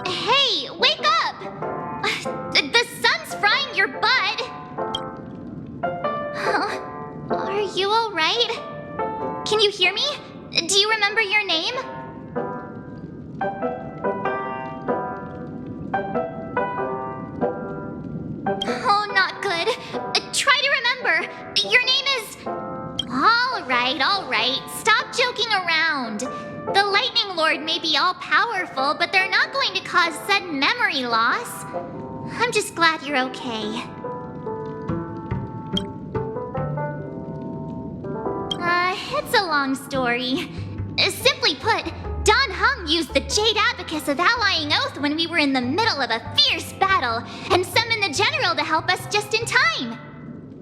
Hey, wake up! The sun's frying your butt! Are you alright? Can you hear me? Do you remember your name? Oh, not good. Try to remember. Your name is... Alright. Stop joking around. The Lightning Lord may be all-powerful, but they're not going to cause sudden memory loss. I'm just glad you're okay. It's a long story. Simply put, Don Hung used the Jade Abacus of Allying Oath when we were in the middle of a fierce battle and summoned the General to help us just in time.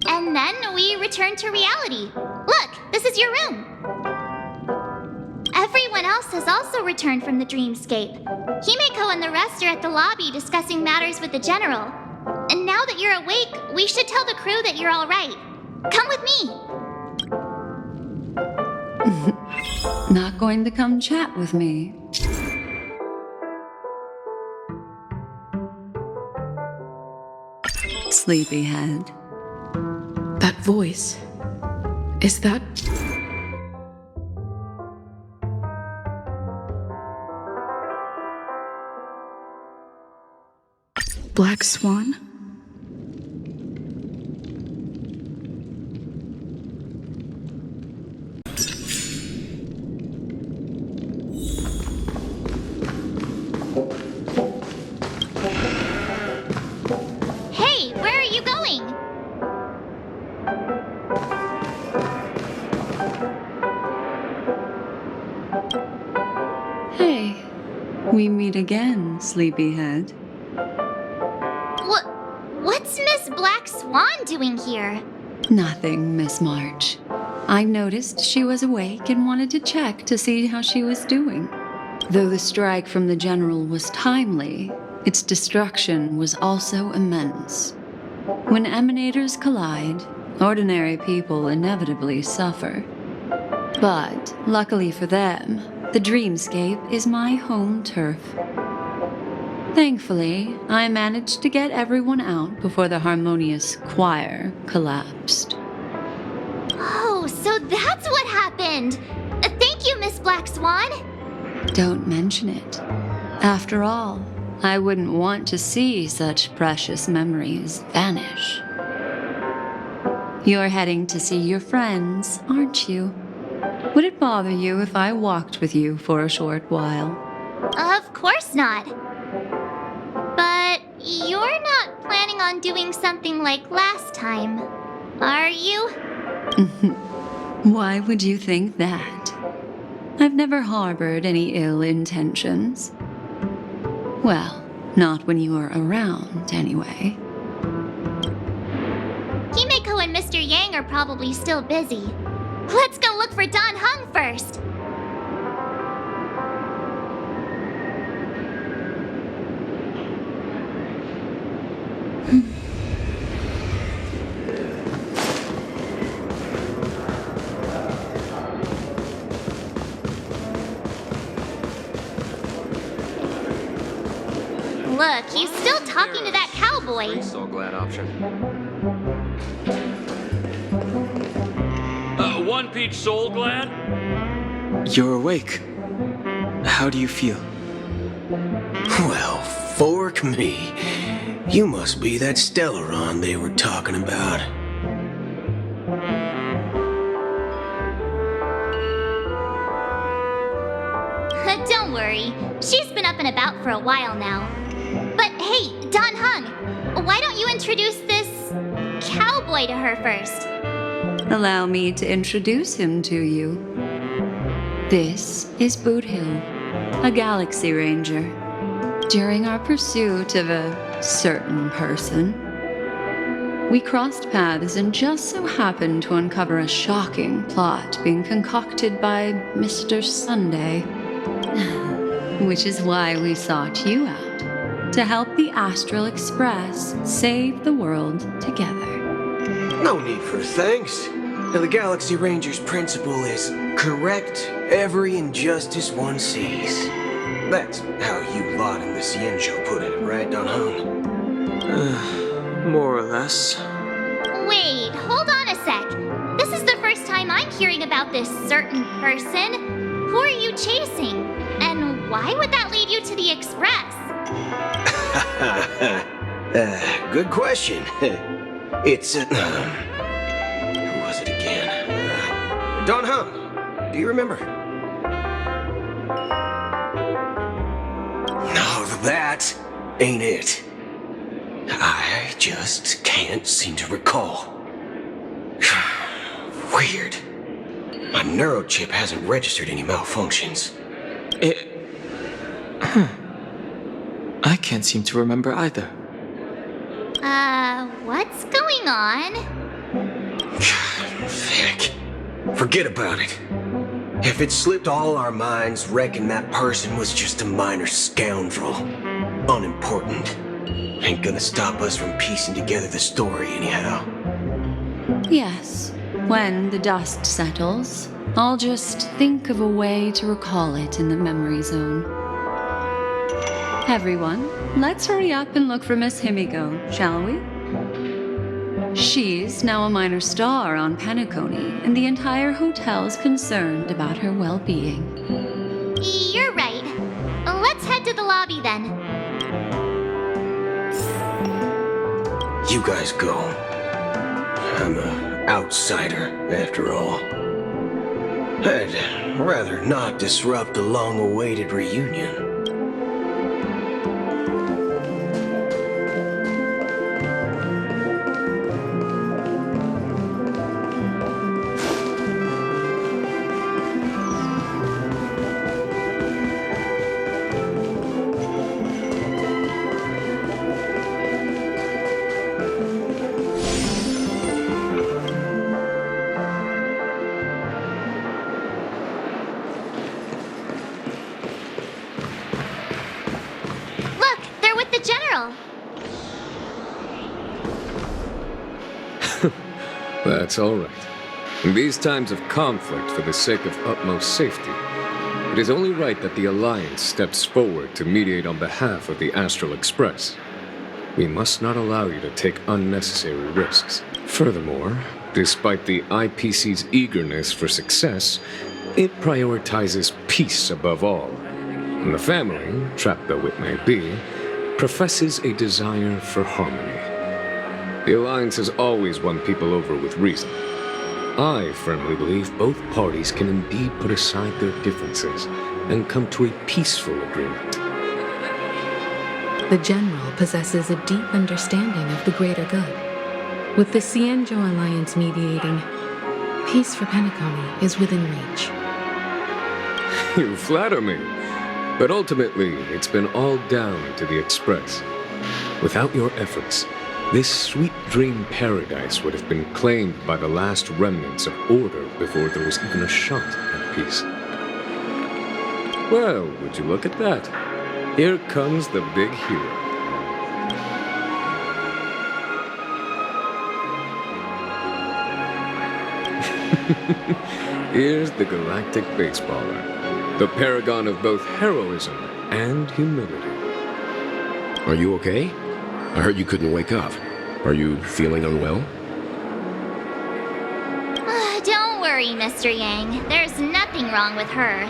And then we returned to reality. Look, this is your room. Everyone else has also returned from the dreamscape. Himeko and the rest are at the lobby discussing matters with the General. And now that you're awake, we should tell the crew that you're all right. Come with me. Not going to come chat with me? Sleepyhead. That voice. Is that... Black Swan? Hey, where are you going? Hey, we meet again, Sleepyhead. What's Miss Black Swan doing here? Nothing, Miss March. I noticed she was awake and wanted to check to see how she was doing. Though the strike from the General was timely, its destruction was also immense. When emanators collide, ordinary people inevitably suffer. But, luckily for them, the dreamscape is my home turf. Thankfully, I managed to get everyone out before the harmonious choir collapsed. Oh, so that's what happened! Thank you, Miss Black Swan! Don't mention it. After all, I wouldn't want to see such precious memories vanish. You're heading to see your friends, aren't you? Would it bother you if I walked with you for a short while? Of course not. But you're not planning on doing something like last time, are you? Why would you think that? I've never harbored any ill intentions. Well, not when you were around, anyway. Himeko and Mr. Yang are probably still busy. Let's go look for Don Hung first! Look, he's still talking to that cowboy. Soul Glad option. One peach Soul Glad? You're awake. How do you feel? Well, fork me. You must be that Stellaron they were talking about. Don't worry, she's been up and about for a while now. But hey, Don Hung, why don't you introduce this cowboy to her first? Allow me to introduce him to you. This is Boot Hill, a Galaxy Ranger. During our pursuit of a certain person, we crossed paths and just so happened to uncover a shocking plot being concocted by Mr. Sunday. Which is why we sought you out, to help the Astral Express save the world together. No need for thanks. The Galaxy Ranger's principle is correct every injustice one sees. That's how you lot in the Cienjo put it, right, Don Hung? More or less. Wait, hold on a sec. This is the first time I'm hearing about this certain person. Who are you chasing? And why would that lead you to the Express? Good question. It's, who was it again? Don Hung, do you remember? No, that ain't it. I just can't seem to recall. Weird. My neurochip hasn't registered any malfunctions. I can't seem to remember either. What's going on? Heck. Forget about it. If it slipped all our minds, reckon that person was just a minor scoundrel. Unimportant. Ain't gonna stop us from piecing together the story anyhow. Yes, when the dust settles, I'll just think of a way to recall it in the memory zone. Everyone, let's hurry up and look for Miss Himiko, shall we? She's now a minor star on Penacony, and the entire hotel's concerned about her well-being. You're right. Let's head to the lobby then. You guys go. I'm an outsider, after all. I'd rather not disrupt the long-awaited reunion. Look, they're with the General. That's all right. In these times of conflict, for the sake of utmost safety, it is only right that the Alliance steps forward to mediate on behalf of the Astral Express. We must not allow you to take unnecessary risks. Furthermore, despite the IPC's eagerness for success, it prioritizes peace above all. And the family, trapped though it may be, professes a desire for harmony. The Alliance has always won people over with reason. I firmly believe both parties can indeed put aside their differences and come to a peaceful agreement. The General possesses a deep understanding of the greater good. With the Cienjo Alliance mediating, peace for Penacony is within reach. You flatter me. But ultimately, it's been all down to the Express. Without your efforts, this sweet dream paradise would have been claimed by the last remnants of order before there was even a shot at peace. Well, would you look at that? Here comes the big hero. Here's the galactic baseballer, the paragon of both heroism and humility. Are you okay? I heard you couldn't wake up. Are you feeling unwell? Don't worry, Mr. Yang. There's nothing wrong with her.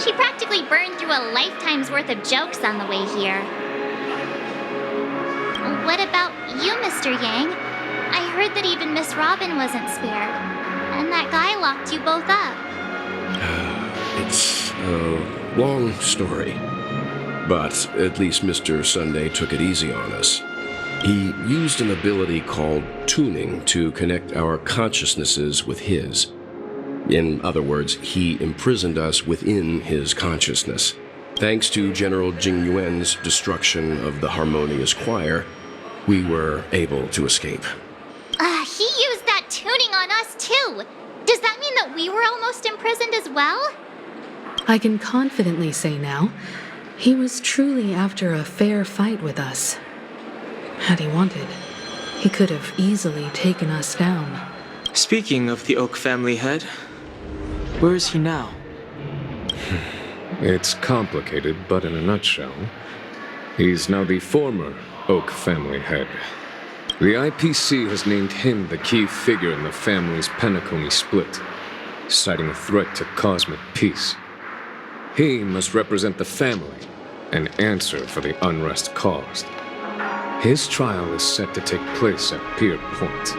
She practically burned through a lifetime's worth of jokes on the way here. What about you, Mr. Yang? I heard that even Miss Robin wasn't spared. And that guy locked you both up. It's a long story. But at least Mr. Sunday took it easy on us. He used an ability called tuning to connect our consciousnesses with his. In other words, he imprisoned us within his consciousness. Thanks to General Jing Yuan's destruction of the Harmonious Choir, we were able to escape. He used that tuning on us too. Does that mean that we were almost imprisoned as well? I can confidently say now, he was truly after a fair fight with us. Had he wanted, he could have easily taken us down. Speaking of the Oak family head, where is he now? It's complicated, but in a nutshell, he's now the former Oak family head. The IPC has named him the key figure in the family's Penacony split, citing a threat to cosmic peace. He must represent the family and answer for the unrest caused. His trial is set to take place at Pier Point.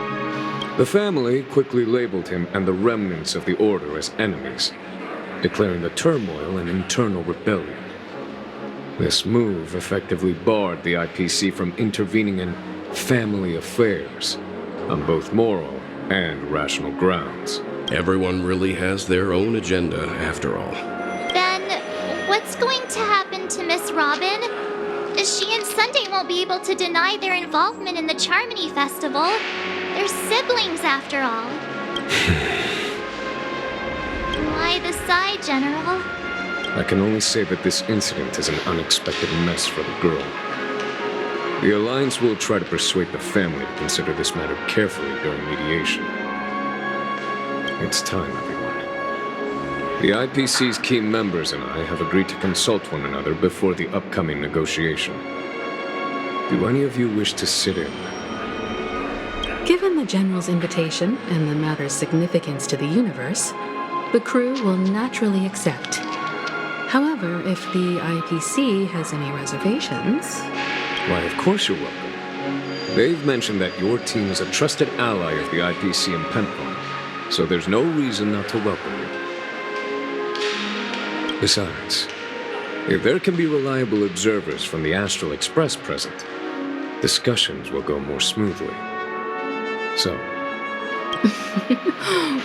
The family quickly labeled him and the remnants of the Order as enemies, declaring the turmoil an internal rebellion. This move effectively barred the IPC from intervening in family affairs on both moral and rational grounds. Everyone really has their own agenda, after all. Then, what's going to happen to Miss Robin? She and Sunday won't be able to deny their involvement in the Charmony Festival. They're siblings, after all. Why the sigh, General? I can only say that this incident is an unexpected mess for the girl. The Alliance will try to persuade the family to consider this matter carefully during mediation. It's time, everyone. The IPC's key members and I have agreed to consult one another before the upcoming negotiation. Do any of you wish to sit in? Given the General's invitation and the matter's significance to the universe, the crew will naturally accept. However, if the IPC has any reservations... Why, of course you're welcome. They've mentioned that your team is a trusted ally of the IPC in Penpon, so there's no reason not to welcome you. Besides, if there can be reliable observers from the Astral Express present, discussions will go more smoothly. So...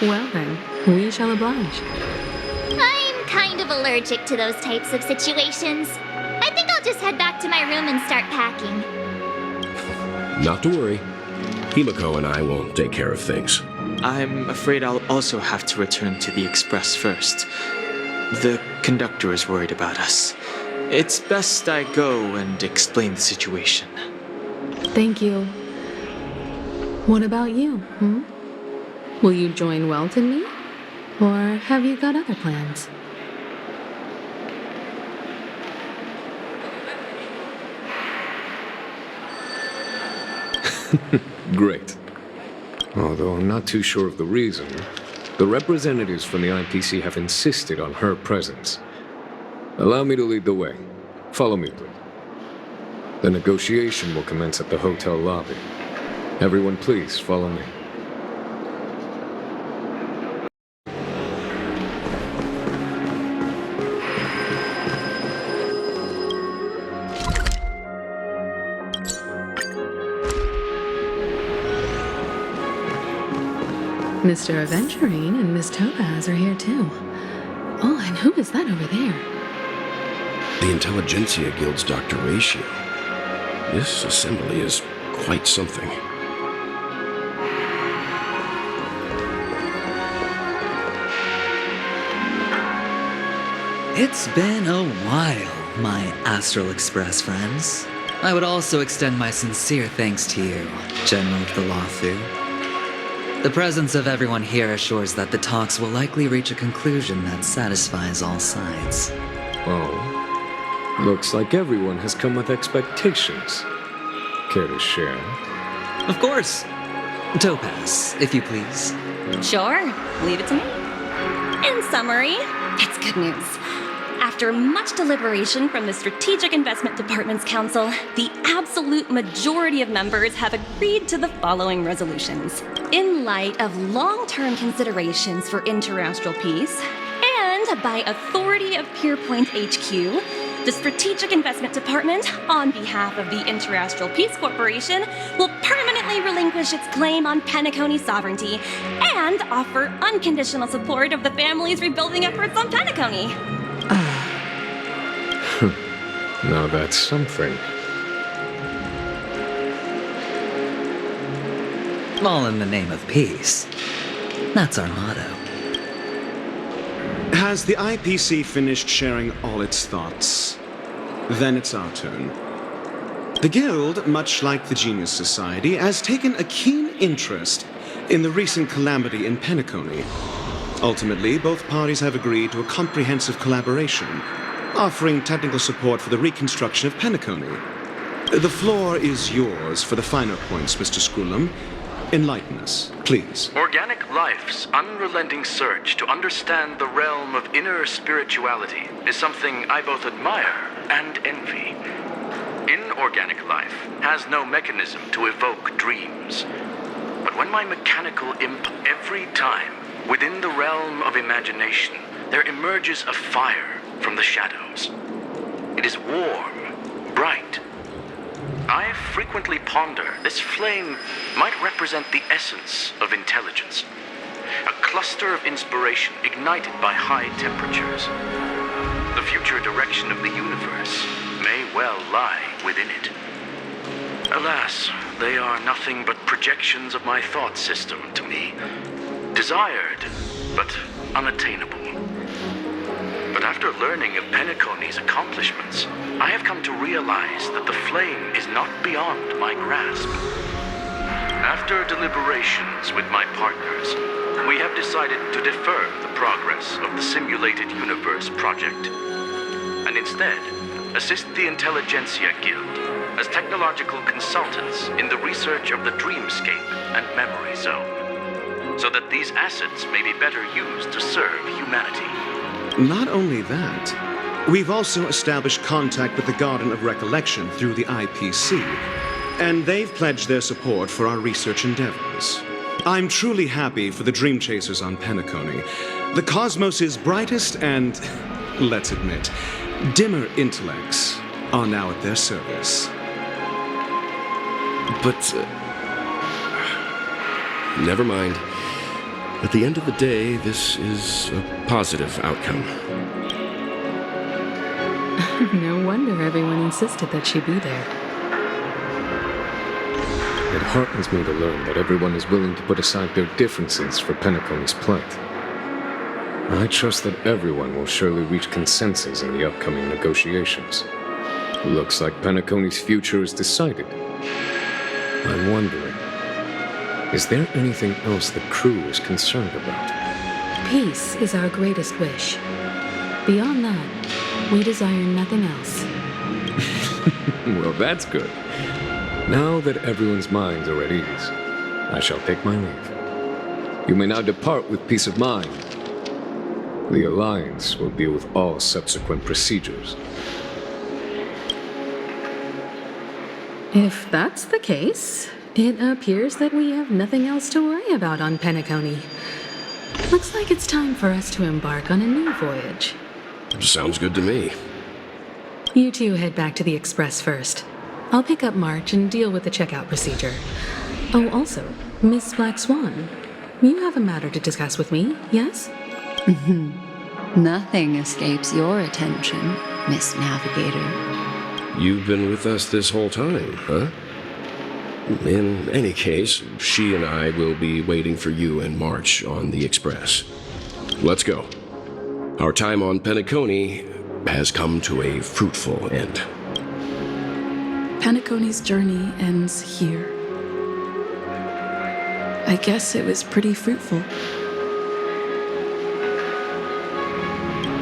Well then, we shall oblige. I'm kind of allergic to those types of situations. I think I'll just head back to my room and start packing. Not to worry. Himiko and I will take care of things. I'm afraid I'll also have to return to the Express first. The conductor is worried about us. It's best I go and explain the situation. Thank you. What about you, Will you join Welt and me? Or have you got other plans? Great. Although I'm not too sure of the reason, the representatives from the IPC have insisted on her presence. Allow me to lead the way. Follow me, please. The negotiation will commence at the hotel lobby. Everyone, please follow me. Mr. Aventurine and Miss Topaz are here too. Oh, and who is that over there? The Intelligentsia Guild's Dr. Ratio. This assembly is quite something. It's been a while, my Astral Express friends. I would also extend my sincere thanks to you, General of the Lawfu. The presence of everyone here assures that the talks will likely reach a conclusion that satisfies all sides. Oh. Looks like everyone has come with expectations. Care to share? Of course. Topaz, if you please. Sure, leave it to me. In summary, it's good news. After much deliberation from the Strategic Investment Department's Council, the absolute majority of members have agreed to the following resolutions. In light of long-term considerations for interastral peace, and by authority of Pierpoint HQ, the Strategic Investment Department, on behalf of the Interastral Peace Corporation, will permanently relinquish its claim on Penacony sovereignty and offer unconditional support of the family's rebuilding efforts on Penacony. Now that's something. All in the name of peace. That's our motto. Has the IPC finished sharing all its thoughts? Then it's our turn. The Guild, much like the Genius Society, has taken a keen interest in the recent calamity in Penacony. Ultimately, both parties have agreed to a comprehensive collaboration, offering technical support for the reconstruction of Penacony. The floor is yours for the finer points, Mr. Scroolum. Enlighten us, please. Organic life's unrelenting search to understand the realm of inner spirituality is something I both admire and envy. Inorganic life has no mechanism to evoke dreams. But when my mechanical imp every time, within the realm of imagination, there emerges a fire from the shadows. It is warm, bright. I frequently ponder this flame might represent the essence of intelligence. A cluster of inspiration ignited by high temperatures. The future direction of the universe may well lie within it. Alas, they are nothing but projections of my thought system to me. Desired, but unattainable. But after learning of Penacony's accomplishments, I have come to realize that the flame is not beyond my grasp. After deliberations with my partners, we have decided to defer the progress of the Simulated Universe project, and instead assist the Intelligentsia Guild as technological consultants in the research of the Dreamscape and Memory Zone, so that these assets may be better used to serve humanity. Not only that, we've also established contact with the Garden of Recollection through the IPC, and they've pledged their support for our research endeavors. I'm truly happy for the Dream Chasers on Penacony. The cosmos's brightest and, let's admit, dimmer intellects are now at their service. But, never mind. At the end of the day, this is a positive outcome. No wonder everyone insisted that she be there. It heartens me to learn that everyone is willing to put aside their differences for Penacony's plight. I trust that everyone will surely reach consensus in the upcoming negotiations. Looks like Penacony's future is decided. I'm wondering, is there anything else the crew is concerned about? Peace is our greatest wish. Beyond that, we desire nothing else. Well, that's good. Now that everyone's minds are at ease, I shall take my leave. You may now depart with peace of mind. The Alliance will deal with all subsequent procedures. If that's the case, it appears that we have nothing else to worry about on Penacony. Looks like it's time for us to embark on a new voyage. Sounds good to me. You two head back to the Express first. I'll pick up March and deal with the checkout procedure. Oh, also, Miss Black Swan, you have a matter to discuss with me, yes? Nothing escapes your attention, Miss Navigator. You've been with us this whole time, huh? In any case, she and I will be waiting for you in March on the Express. Let's go. Our time on Penacony has come to a fruitful end. Penacony's journey ends here. I guess it was pretty fruitful.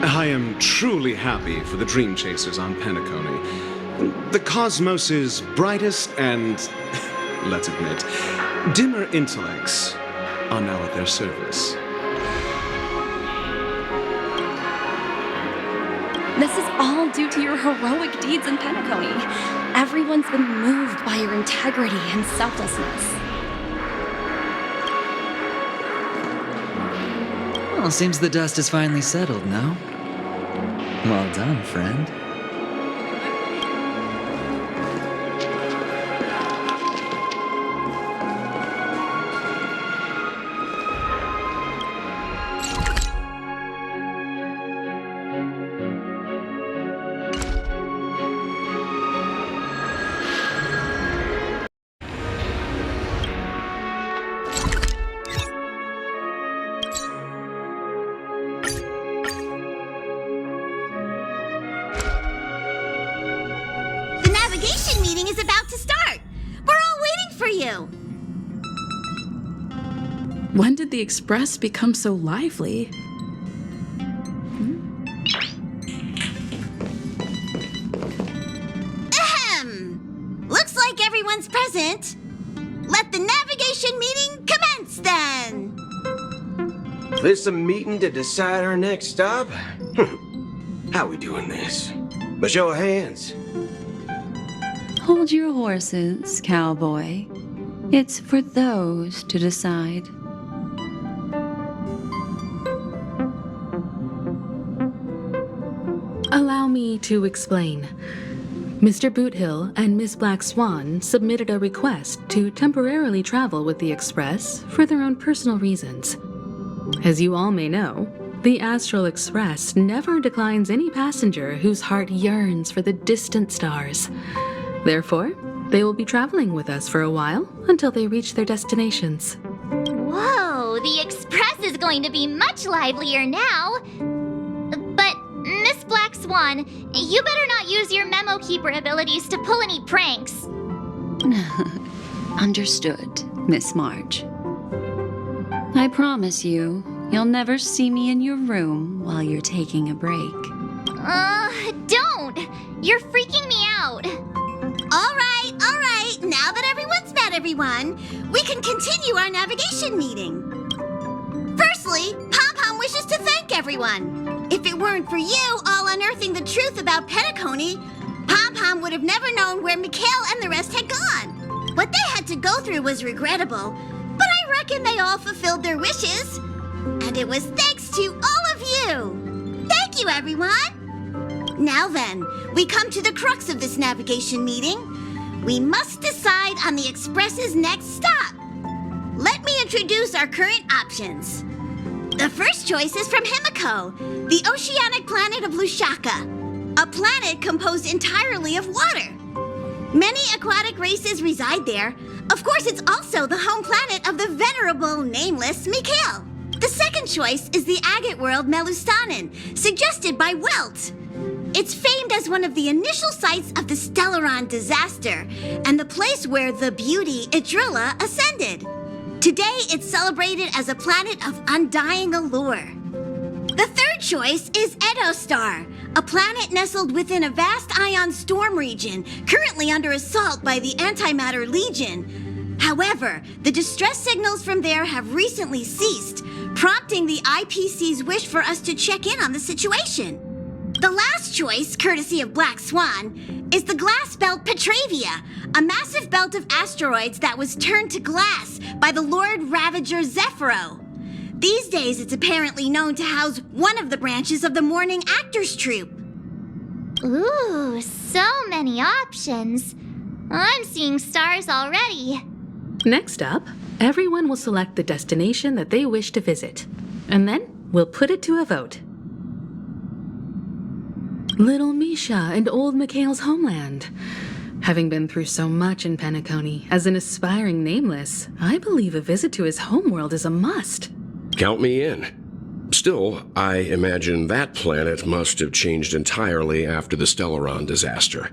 I am truly happy for the Dream Chasers on Penacony. The cosmos's brightest and, let's admit, dimmer intellects are now at their service. This is all due to your heroic deeds in Penacony. Everyone's been moved by your integrity and selflessness. Well, seems the dust is finally settled, no? Well done, friend. The navigation meeting is about to start. We're all waiting for you. When did the Express become so lively? isn't, let the navigation meeting commence then. This a meeting to decide our next stop? How we doing this? By show of hands. Hold your horses, cowboy. It's for those to decide. Allow me to explain. Mr. Boothill and Miss Black Swan submitted a request to temporarily travel with the Express for their own personal reasons. As you all may know, the Astral Express never declines any passenger whose heart yearns for the distant stars. Therefore, they will be traveling with us for a while until they reach their destinations. Whoa, the Express is going to be much livelier now. But, Miss Black Swan, you better not use your memo keeper abilities to pull any pranks. Understood, Miss March. I promise you, you'll never see me in your room while you're taking a break. Don't! You're freaking me out. All right. Now that everyone's met everyone, we can continue our navigation meeting. Firstly, Pom-Pom wishes to thank everyone. If it weren't for you all unearthing the truth about Petacone, Pom-Pom would have never known where Mikhail and the rest had gone. What they had to go through was regrettable, but I reckon they all fulfilled their wishes. And it was thanks to all of you. Thank you, everyone. Now then, we come to the crux of this navigation meeting. We must decide on the Express's next stop. Let me introduce our current options. The first choice is from Himiko, the oceanic planet of Lushaka, a planet composed entirely of water. Many aquatic races reside there. Of course, it's also the home planet of the venerable, nameless Mikhail. The second choice is the agate world Melustanen, suggested by Welt. It's famed as one of the initial sites of the Stellaron disaster and the place where the beauty Idrilla ascended. Today, it's celebrated as a planet of undying allure. The third choice is Edo Star, a planet nestled within a vast ion storm region, currently under assault by the Antimatter Legion. However, the distress signals from there have recently ceased, prompting the IPC's wish for us to check in on the situation. The last choice, courtesy of Black Swan, is the glass belt Petravia, a massive belt of asteroids that was turned to glass by the Lord Ravager Zephyro. These days, it's apparently known to house one of the branches of the Morning Actors Troupe. Ooh, so many options. I'm seeing stars already. Next up, everyone will select the destination that they wish to visit, and then we'll put it to a vote. Little Misha and old Mikhail's homeland. Having been through so much in Penacony, as an aspiring nameless, I believe a visit to his homeworld is a must. Count me in. Still, I imagine that planet must have changed entirely after the Stellaron disaster.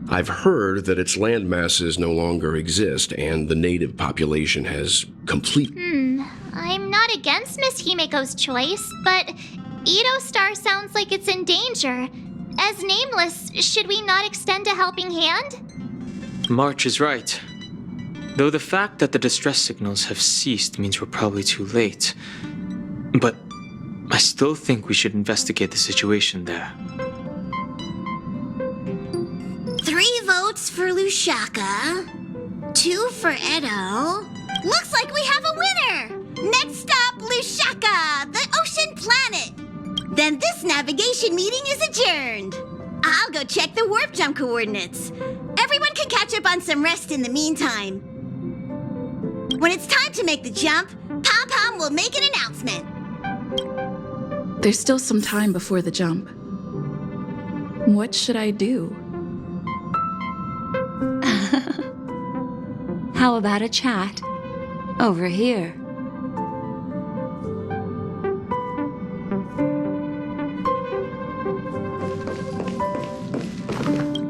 I've heard that its land masses no longer exist and the native population has completely... I'm not against Miss Himiko's choice, but Edo Star sounds like it's in danger. As nameless, should we not extend a helping hand? March is right. Though the fact that the distress signals have ceased means we're probably too late. But I still think we should investigate the situation there. 3 votes for Lushaka, 2 for Edo. Looks like we have a winner! Next stop, Lushaka, the ocean planet. Then this navigation meeting is adjourned. I'll go check the warp jump coordinates. Everyone can catch up on some rest in the meantime. When it's time to make the jump, Pom-Pom will make an announcement. There's still some time before the jump. What should I do? How about a chat? Over here.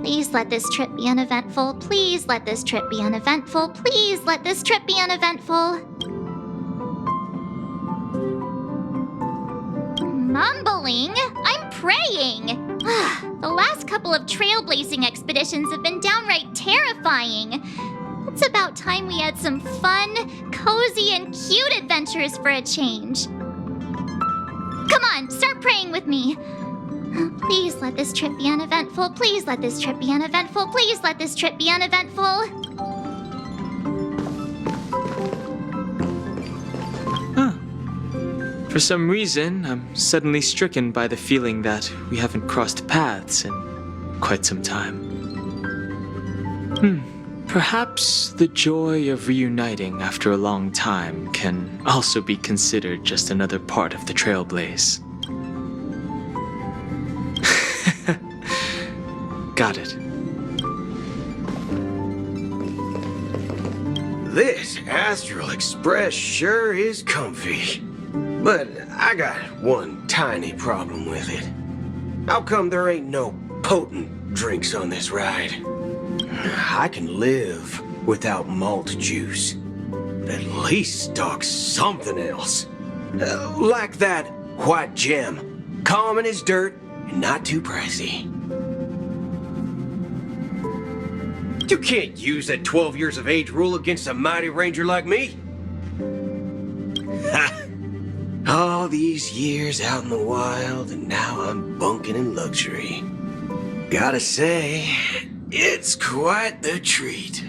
Please let this trip be uneventful. Please let this trip be uneventful. Please let this trip be uneventful. Mumbling? I'm praying. The last couple of trailblazing expeditions have been downright terrifying. It's about time we had some fun, cozy, and cute adventures for a change. Come on, start praying with me. Please let this trip be uneventful. Please let this trip be uneventful. Please let this trip be uneventful. For some reason, I'm suddenly stricken by the feeling that we haven't crossed paths in quite some time. Perhaps the joy of reuniting after a long time can also be considered just another part of the Trailblaze. Got it. This Astral Express sure is comfy. But I got one tiny problem with it. How come there ain't no potent drinks on this ride? I can live without malt juice. At least stock something else. Like that white gem. Common as dirt and not too pricey. You can't use that 12 years of age rule against a mighty ranger like me. Ha! All these years out in the wild, and now I'm bunking in luxury. Gotta say, it's quite the treat.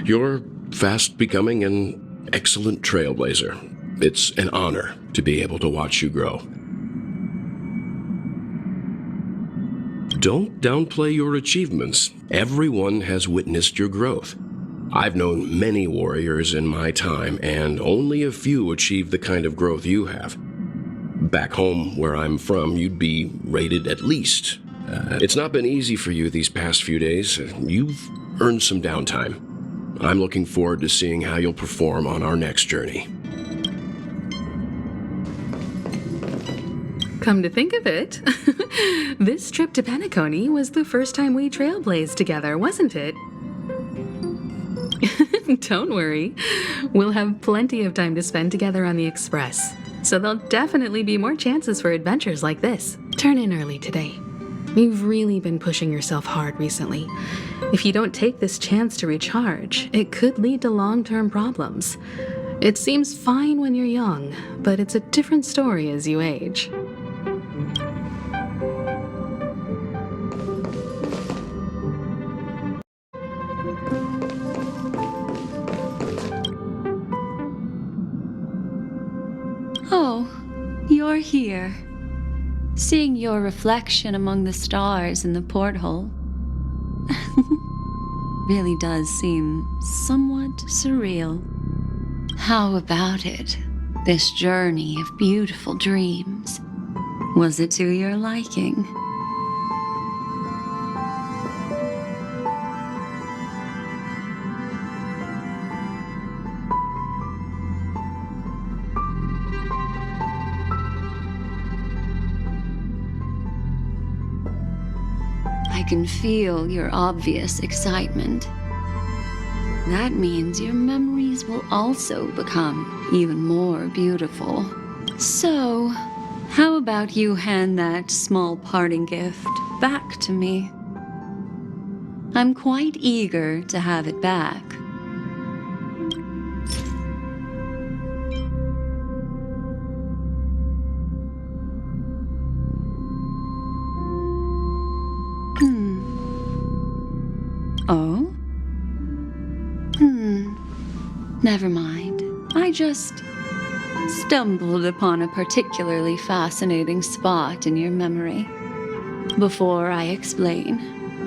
You're fast becoming an excellent trailblazer. It's an honor to be able to watch you grow. Don't downplay your achievements. Everyone has witnessed your growth. I've known many warriors in my time, and only a few achieved the kind of growth you have. Back home, where I'm from, you'd be rated at least. It's not been easy for you these past few days. You've earned some downtime. I'm looking forward to seeing how you'll perform on our next journey. Come to think of it, this trip to Penacony was the first time we trailblazed together, wasn't it? Don't worry. We'll have plenty of time to spend together on the Express, so there'll definitely be more chances for adventures like this. Turn in early today. You've really been pushing yourself hard recently. If you don't take this chance to recharge, it could lead to long-term problems. It seems fine when you're young, but it's a different story as you age. Oh, you're here. Seeing your reflection among the stars in the porthole really does seem somewhat surreal. How about it? This journey of beautiful dreams. Was it to your liking? I can feel your obvious excitement. That means your memories will also become even more beautiful. So, how about you hand that small parting gift back to me? I'm quite eager to have it back. Oh? Never mind. I just stumbled upon a particularly fascinating spot in your memory. Before I explain,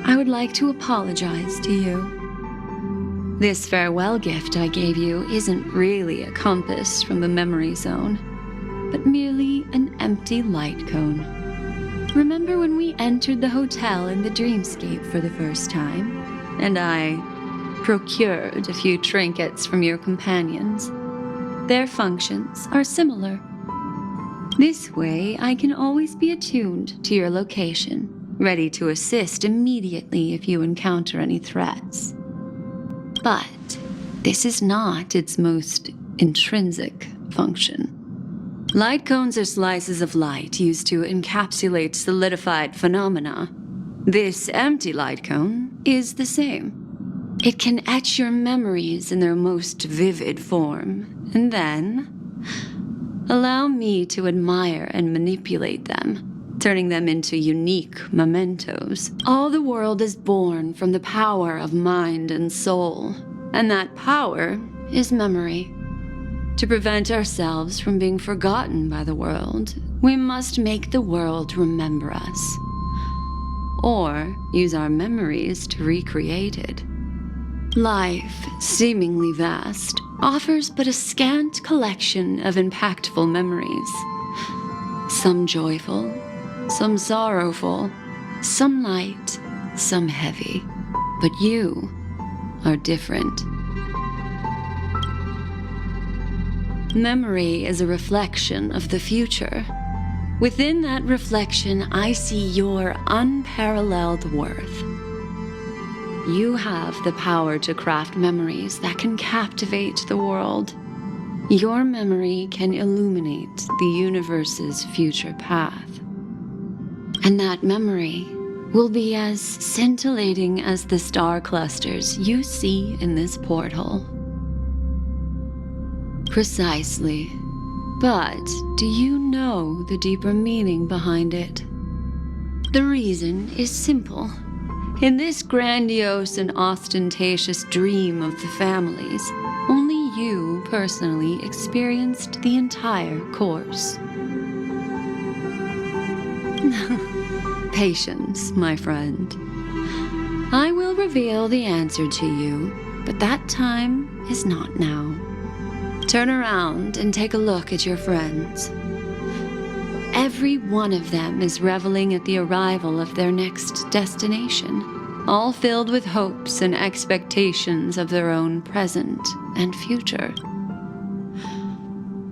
I would like to apologize to you. This farewell gift I gave you isn't really a compass from the memory zone, but merely an empty light cone. Remember when we entered the hotel in the dreamscape for the first time, and I procured a few trinkets from your companions? Their functions are similar. This way, I can always be attuned to your location, ready to assist immediately if you encounter any threats. But this is not its most intrinsic function. Light cones are slices of light used to encapsulate solidified phenomena. This empty light cone is the same. It can etch your memories in their most vivid form, and then allow me to admire and manipulate them, turning them into unique mementos. All the world is born from the power of mind and soul, and that power is memory. To prevent ourselves from being forgotten by the world, we must make the world remember us, or use our memories to recreate it. Life, seemingly vast, offers but a scant collection of impactful memories. Some joyful, some sorrowful, some light, some heavy. But you are different. Memory is a reflection of the future. Within that reflection, I see your unparalleled worth. You have the power to craft memories that can captivate the world. Your memory can illuminate the universe's future path. And that memory will be as scintillating as the star clusters you see in this porthole. Precisely. But do you know the deeper meaning behind it? The reason is simple. In this grandiose and ostentatious dream of the families, only you personally experienced the entire course. Patience, my friend. I will reveal the answer to you, but that time is not now. Turn around and take a look at your friends. Every one of them is reveling at the arrival of their next destination, all filled with hopes and expectations of their own present and future.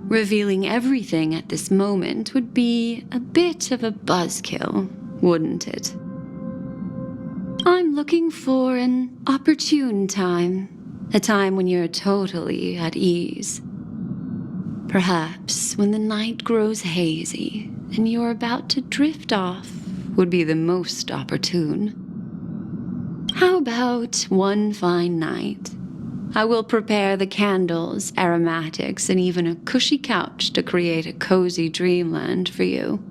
Revealing everything at this moment would be a bit of a buzzkill, wouldn't it? I'm looking for an opportune time, a time when you're totally at ease. Perhaps when the night grows hazy and you're about to drift off would be the most opportune. How about one fine night? I will prepare the candles, aromatics, and even a cushy couch to create a cozy dreamland for you.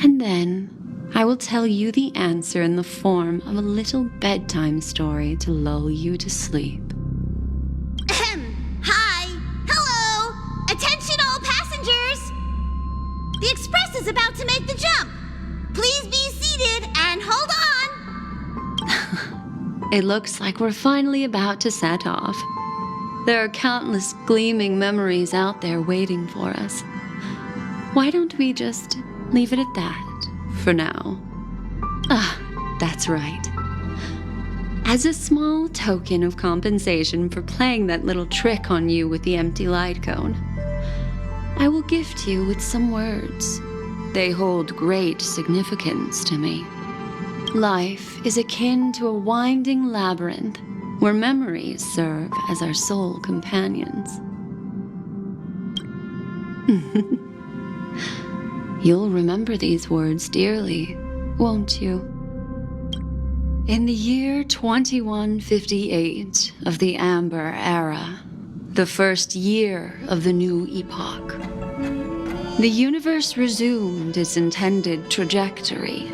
And then I will tell you the answer in the form of a little bedtime story to lull you to sleep. Hi! Hello! Attention all passengers! The express is about to make the jump. Please be seated and hold on! It looks like we're finally about to set off. There are countless gleaming memories out there waiting for us. Why don't we just leave it at that for now? That's right. As a small token of compensation for playing that little trick on you with the empty light cone, I will gift you with some words. They hold great significance to me. Life is akin to a winding labyrinth where memories serve as our sole companions. You'll remember these words dearly, won't you? In the year 2158 of the Amber Era, the first year of the new epoch, the universe resumed its intended trajectory.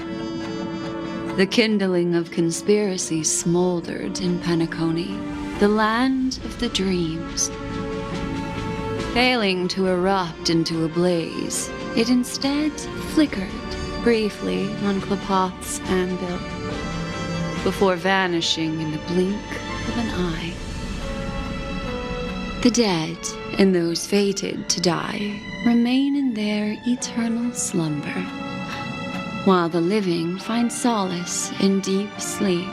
The kindling of conspiracy smoldered in Penacony, the land of the dreams. Failing to erupt into a blaze, it instead flickered briefly on Klapoth's anvil, before vanishing in the blink of an eye. The dead and those fated to die remain in their eternal slumber, while the living find solace in deep sleep.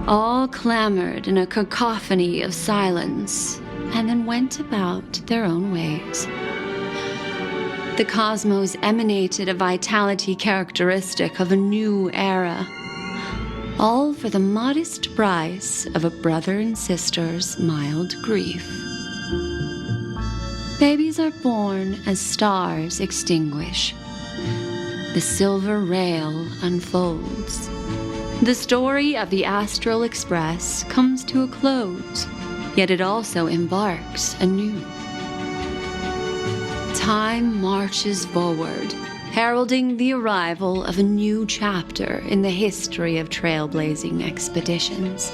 All clamored in a cacophony of silence, and then went about their own ways. The cosmos emanated a vitality characteristic of a new era, all for the modest price of a brother and sister's mild grief. Babies are born as stars extinguish. The silver rail unfolds. The story of the Astral Express comes to a close, yet it also embarks anew. Time marches forward, heralding the arrival of a new chapter in the history of trailblazing expeditions.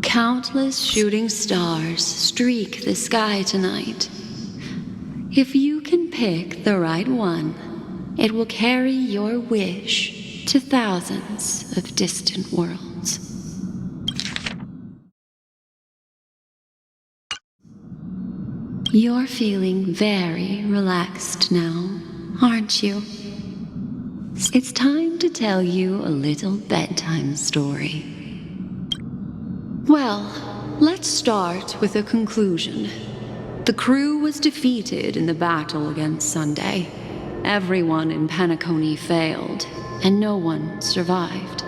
Countless shooting stars streak the sky tonight. If you can pick the right one, it will carry your wish to thousands of distant worlds. You're feeling very relaxed now, aren't you? It's time to tell you a little bedtime story. Well, let's start with a conclusion. The crew was defeated in the battle against Sunday. Everyone in Penacony failed, and no one survived.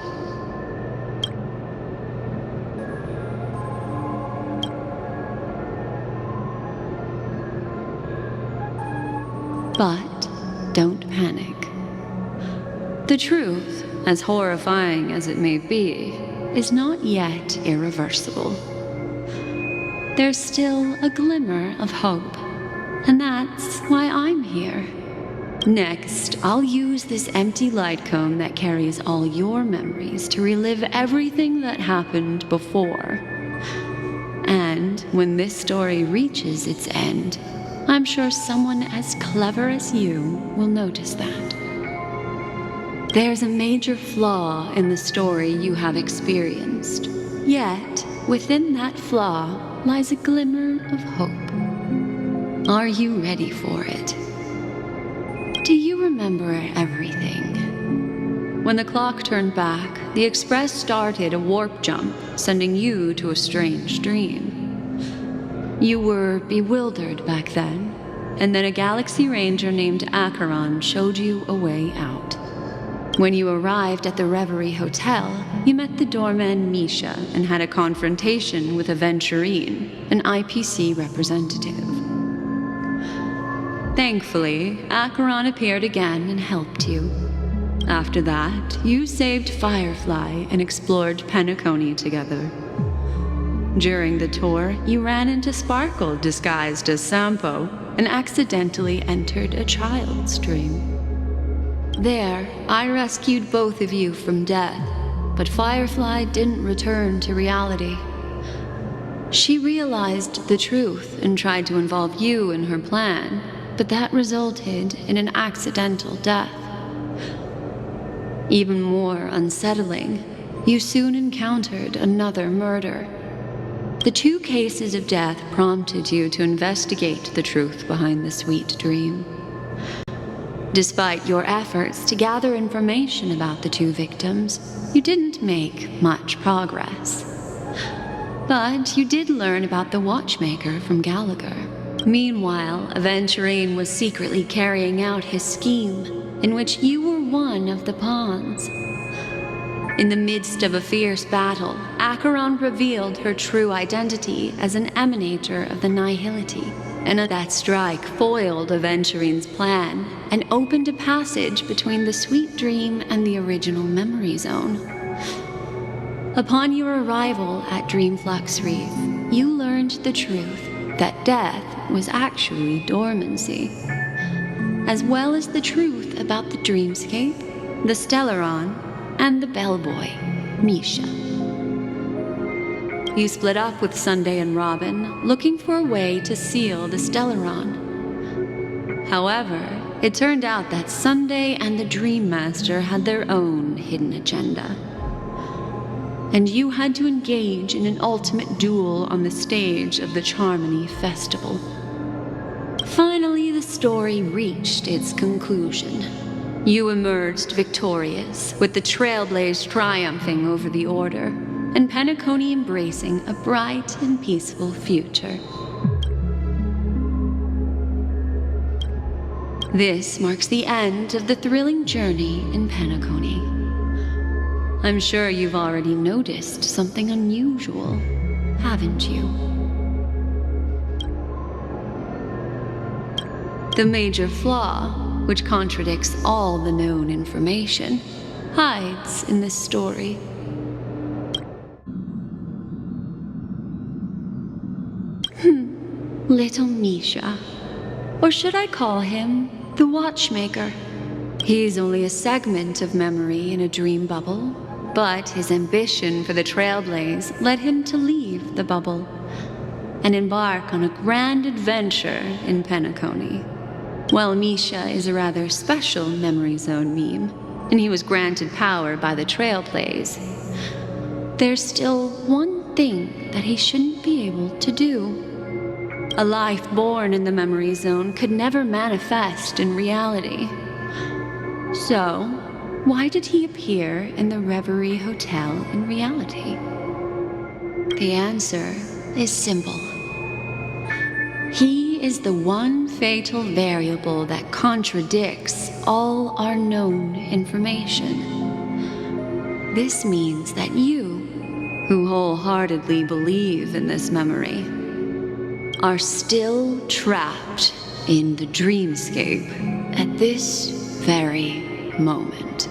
But don't panic. The truth, as horrifying as it may be, is not yet irreversible. There's still a glimmer of hope, and that's why I'm here. Next, I'll use this empty light cone that carries all your memories to relive everything that happened before. And when this story reaches its end, I'm sure someone as clever as you will notice that. There's a major flaw in the story you have experienced. Yet, within that flaw lies a glimmer of hope. Are you ready for it? Do you remember everything? When the clock turned back, the Express started a warp jump, sending you to a strange dream. You were bewildered back then, and then a Galaxy Ranger named Acheron showed you a way out. When you arrived at the Reverie Hotel, you met the doorman Misha and had a confrontation with Aventurine, an IPC representative. Thankfully, Acheron appeared again and helped you. After that, you saved Firefly and explored Penacony together. During the tour, you ran into Sparkle disguised as Sampo and accidentally entered a child's dream. There, I rescued both of you from death, but Firefly didn't return to reality. She realized the truth and tried to involve you in her plan, but that resulted in an accidental death. Even more unsettling, you soon encountered another murder. The 2 cases of death prompted you to investigate the truth behind the sweet dream. Despite your efforts to gather information about the 2 victims, you didn't make much progress. But you did learn about the watchmaker from Gallagher. Meanwhile, Aventurine was secretly carrying out his scheme, in which you were one of the pawns. In the midst of a fierce battle, Acheron revealed her true identity as an emanator of the Nihility, and that strike foiled Aventurine's plan and opened a passage between the sweet dream and the original memory zone. Upon your arrival at Dreamflux Reef, you learned the truth that death was actually dormancy, as well as the truth about the dreamscape, the Stellaron, and the bellboy, Misha. you split up with Sunday and Robin, looking for a way to seal the Stellaron. However, it turned out that Sunday and the Dream Master had their own hidden agenda. And you had to engage in an ultimate duel on the stage of the Charmony Festival. Finally, the story reached its conclusion. You emerged victorious, with the Trailblaze triumphing over the Order, and Penacony embracing a bright and peaceful future. This marks the end of the thrilling journey in Penacony. I'm sure you've already noticed something unusual, haven't you? The major flaw, which contradicts all the known information, hides in this story. Little Misha. Or should I call him the Watchmaker? He's only a segment of memory in a dream bubble, but his ambition for the Trailblaze led him to leave the bubble and embark on a grand adventure in Penacony. While Misha is a rather special memory zone meme, and he was granted power by the Trailblaze, there's still one thing that he shouldn't be able to do. A life born in the memory zone could never manifest in reality. So, why did he appear in the Reverie Hotel in reality? The answer is simple. He is the one fatal variable that contradicts all our known information. This means that you, who wholeheartedly believe in this memory, are still trapped in the dreamscape at this very moment.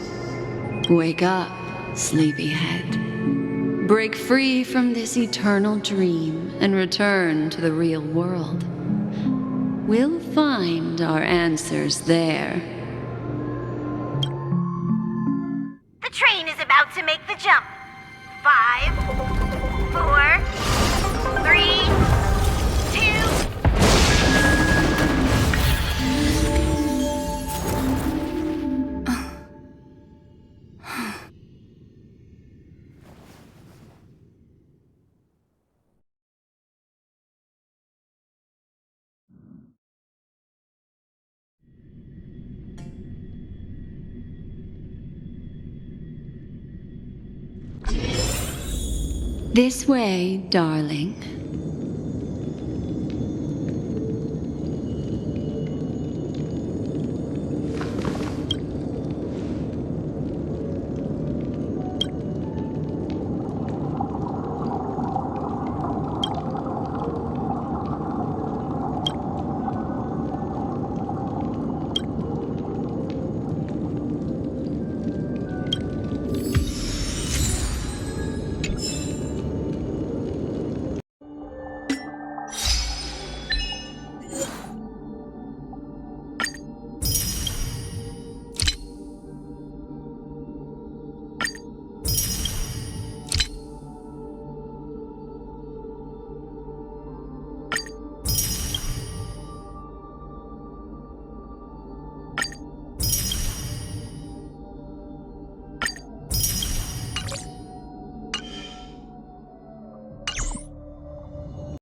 Wake up, sleepyhead. Break free from this eternal dream and return to the real world. We'll find our answers there. The train is about to make the jump. 5, 4, 3, 2. This way, darling.